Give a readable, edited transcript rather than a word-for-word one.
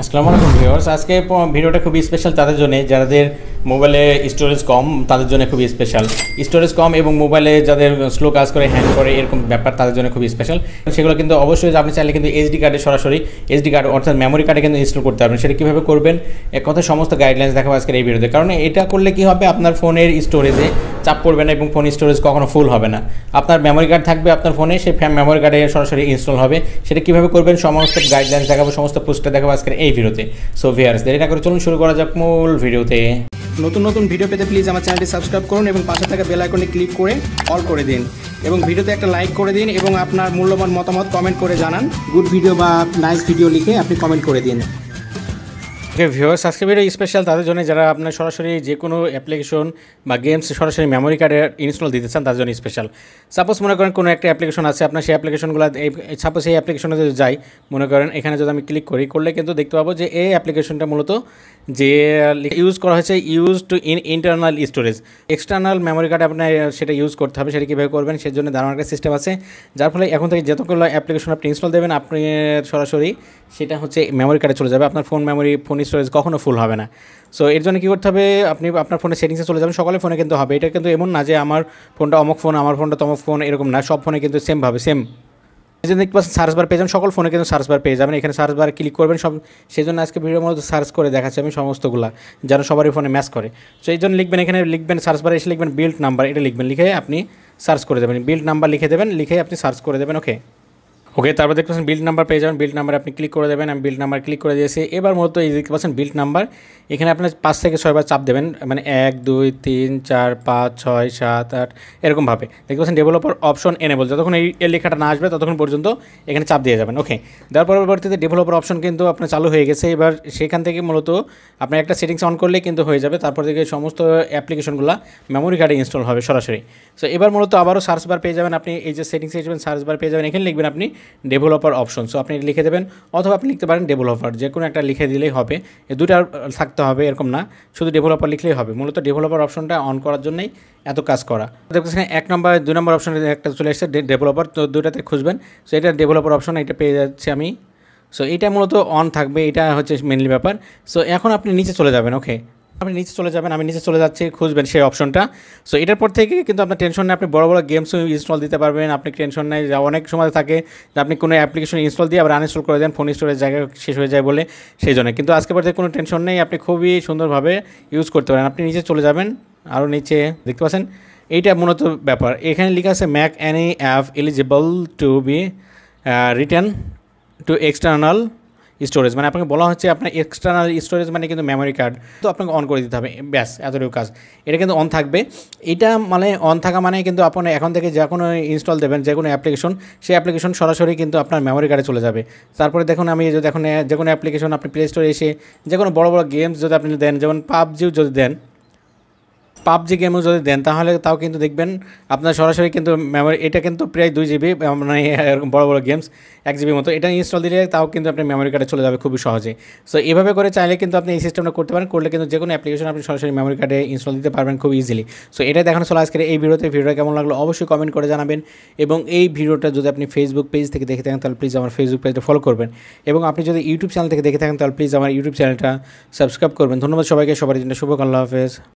আসসালামু আলাইকুম ভিউয়ার্স। আজকে ভিডিওটা খুবই স্পেশাল তাদের জন্য যাদের মোবাইলে স্টোরেজ কম, তাদের জন্য খুবই স্পেশাল। স্টোরেজ কম এবং মোবাইলে যাদের স্লো কাজ করে, হ্যাং করে, এরকম ব্যাপার তাদের জন্য খুবই স্পেশাল। সেগুলো কিন্তু অবশ্যই আপনি চাইলে কিন্তু এসডি কার্ডে সরাসরি এসডি কার্ড অর্থাৎ মেমোরি কার্ডে কিন্তু ইনস্টল করতে পারবেন। সেটা কীভাবে করবেন এক কথায় সমস্ত গাইডলাইন্স দেখাবো আজকের এই ভিডিওতে। কারণ এটা করলে কী হবে, আপনার ফোনের স্টোরেজে চাপ পড়বে না এবং ফোন স্টোরেজ কখনো ফুল হবে না। আপনার মেমোরি কার্ড থাকবে আপনার ফোনে, সেই মেমোরি কার্ডে সরাসরি ইনস্টল হবে। সেটা কীভাবে করবেন সমস্ত গাইডলাইন্স দেখাবো, সমস্ত পোস্টার দেখাবো আজকের এই ভিডিওতে। সো ভিউয়ার্স, দেরি না করে চলুন শুরু করা যাক মূল ভিডিওতে। নতুন নতুন ভিডিও পেতে প্লিজ আমার চ্যানেলটি সাবস্ক্রাইব করুন এবং পাশে থাকা বেল আইকনে ক্লিক করে অল করে দিন এবং ভিডিওতে একটা লাইক করে দিন এবং আপনার মূল্যবান মতামত কমেন্ট করে জানান। গুড ভিডিও বা নাইস ভিডিও লিখে আপনি কমেন্ট করে দিন। ওকে ভিউয়ার্স, আজকে ভিডিও স্পেশাল তাদের জন্য যারা আপনার সরাসরি যে কোনো অ্যাপ্লিকেশন বা গেমস সরাসরি মেমোরি কার্ডে ইনস্টল দিতে চান, তাদের জন্য স্পেশাল। সাপোজ মনে করেন কোনো একটা অ্যাপ্লিকেশন আছে আপনার, সেই অ্যাপ্লিকেশনগুলো সাপোজ এই অ্যাপ্লিকেশনে যদি যাই, মনে করেন এখানে যদি আমি ক্লিক করলে কিন্তু দেখতে পাবো যে এই অ্যাপ্লিকেশনটা মূলত যে ইউজ করা হয়েছে use to internal storage, external memory কার্ডে আপনার সেটা ইউজ করতে হবে। সেটা কীভাবে করবেন সেই জন্য দারুণ একটা সিস্টেম আছে, যার ফলে এখন থেকে যতগুলো অ্যাপ্লিকেশন আপনি ইনস্টল দেবেন আপনি সরাসরি সেটা হচ্ছে মেমোরি কার্ডে চলে যাবে। আপনার ফোন স্টোরেজ কখনো ফুল হবে না। সো এর জন্য কী করতে হবে, আপনি আপনার ফোনের সেটিংসে চলে যাবেন। সকলের ফোনে কিন্তু হবে, এটা কিন্তু এমন না যে আমার ফোনটা অমুক ফোন, আমার ফোনটা তমুক ফোন, এরকম না। সব ফোনে কিন্তু সেমভাবে সেম এই জন্য দেখতে পাচ্ছেন সার্চ বার পেয়ে যাবেন, সকল ফোনে কিন্তু সার্চ বার পেয়ে যাবেন। এখানে সার্চ বার ক্লিক করবেন সব। সেই জন্য আজকে ভিডিওর মধ্যে সার্চ করে দেখাচ্ছি আমি সমস্তগুলা যেন সবারই ফোনে ম্যাচ করে। সো এই জন্য লিখবেন, এখানে লিখবেন সার্চ বারে এসে লিখবেন বিল্ড নাম্বার, এটা লিখবেন, লিখে আপনি সার্চ করে দেবেন। বিল্ড নাম্বার লিখে দেবেন, লিখে আপনি সার্চ করে দেবেন। ওকে তারপর দেখতে পাচ্ছেন বিল্ড নাম্বার পেয়ে যাবেন। বিল্ড নাম্বার আপনি ক্লিক করে দেবেন। আমি বিল্ড নাম্বার ক্লিক করে দিয়েছি। এবার মূলত এই দেখতে পাচ্ছেন বিল্ড নাম্বার, এখানে আপনার 5 থেকে 6 বার চাপ দেবেন, মানে 1 2 3 4 5 6 7 8 এরকমভাবে। দেখতে পাচ্ছেন ডেভেলপার অপশন এনেবল, যতক্ষণ এই লেখাটা না আসবে ততক্ষণ পর্যন্ত এখানে চাপ দিয়ে যাবেন। ওকে দেওয়ার পরবর্তীতে ডেভেলপার অপশন কিন্তু আপনার চালু হয়ে গেছে। এবার সেখান থেকে মূলত আপনার একটা সেটিংস অন করলে কিন্তু হয়ে যাবে। তারপর থেকে সমস্ত অ্যাপ্লিকেশনগুলো মেমোরি কার্ডে ইনস্টল হবে সরাসরি। সো এবার মূলত আবারও সার্চ বার পেয়ে যাবেন, আপনি এই যে সেটিংসে যাবেন, সার্চ বার পেয়ে যাবেন, এখানে লিখবেন আপনি ডেভেলপার অপশন। সো আপনি লিখে দেবেন, অথবা আপনি লিখতে পারেন ডেভেলপার, যে কোনো একটা লিখে দিলেই হবে। এই দুটো থাকতে হবে এরকম না, শুধু ডেভেলপার লিখলেই হবে। মূলত ডেভেলপার অপশনটা অন করার জন্যই এত কাজ করা। দেখছেন 1 নম্বর 2 নম্বর অপশনে একটা চলে এসেছে ডেভেলপার, তো দুটাতে খুঁজবেন। সো এটা ডেভেলপার অপশন, এটা পেয়ে যাচ্ছি আমি। সো এটা মূলত অন থাকবে, এটা হচ্ছে মেনলি ব্যাপার। সো এখন আপনি নিচে চলে যাবেন। ওকে আপনি নিচে চলে যাবেন, আমি নিচে চলে যাচ্ছি, খুঁজবেন সেই অপশনটা। সো এটার পর থেকে কিন্তু আপনার টেনশন নেই, আপনি বড় বড় গেমসও ইনস্টল দিতে পারবেন। আপনি টেনশন নেই, যা অনেক সময় থাকে যে আপনি কোনো অ্যাপ্লিকেশন ইনস্টল দিয়ে আবার আনইনস্টল করে দেন, ফোন স্টোরেজ জায়গা শেষ হয়ে যায় বলে, সেই জন্য। কিন্তু আজকে পর থেকে কোনো টেনশন নেই, আপনি খুবই সুন্দরভাবে ইউজ করতে পারেন। আপনি নিচে চলে যাবেন, আরও নিচে দেখতে পাচ্ছেন এইটা মূলত ব্যাপার। এখানে লেখা আছে make any app eligible to be written to external storage, মানে আপনাকে বলা হচ্ছে আপনার এক্সটার্নাল স্টোরেজ মানে কিন্তু মেমোরি কার্ড, তো আপনাকে অন করে দিতে হবে। ব্যাস এতটুকু কাজ, এটা কিন্তু অন থাকবে। এটা মানে অন থাকা মানে কিন্তু আপনি এখন থেকে যে কোনো ইনস্টল দেবেন, যে কোনো অ্যাপ্লিকেশন, সেই অ্যাপ্লিকেশন সরাসরি কিন্তু আপনার মেমোরি কার্ডে চলে যাবে। তারপরে দেখুন আমি যদি এখন যে কোনো অ্যাপ্লিকেশন আপনি প্লে স্টোরে এসে যে কোনো বড় বড় গেমস যদি আপনি দেন, যেমন পাবজিও যদি দেন, পাবজি গেমও যদি দেন, তাহলে তাও কিন্তু দেখবেন আপনার সরাসরি কিন্তু মেমোরি, এটা কিন্তু প্রায় 2 GB, মানে এরকম বড় বড় গেমস 1 GB মতো, এটা ইনস্টল দিলে তাও কিন্তু আপনার মেমোরি কার্ডে চলে যাবে খুবই সহজে। সো এভাবে করে চাইলে কিন্তু আপনি এই সিস্টেমটা করতে পারেন, করলে কিন্তু যে কোনো অ্যাপ্লিকেশন আপনি সরাসরি মেমোরি কার্ডে ইনস্টল দিতে পারবেন খুব ইজিলি। সো এটাই দেখানো চলে আজকের এই ভিডিওটা কেমন লাগলো অবশ্যই কমেন্ট করে জানাবেন। এবং এই ভিডিওটা যদি আপনি ফেসবুক পেজ থেকে দেখে থাকেন তাহলে প্লিজ আমার ফেসবুক পেজটা ফলো করবেন। এবং আপনি যদি ইউটিউব চ্যানেল থেকে দেখে থাকেন তাহলে প্লিজ আমার ইউটিউব চ্যানেলটা সাবস্ক্রাইব করবেন। ধন্যবাদ সবাইকে, সবার জন্য শুভ, আল্লাহ হাফেজ।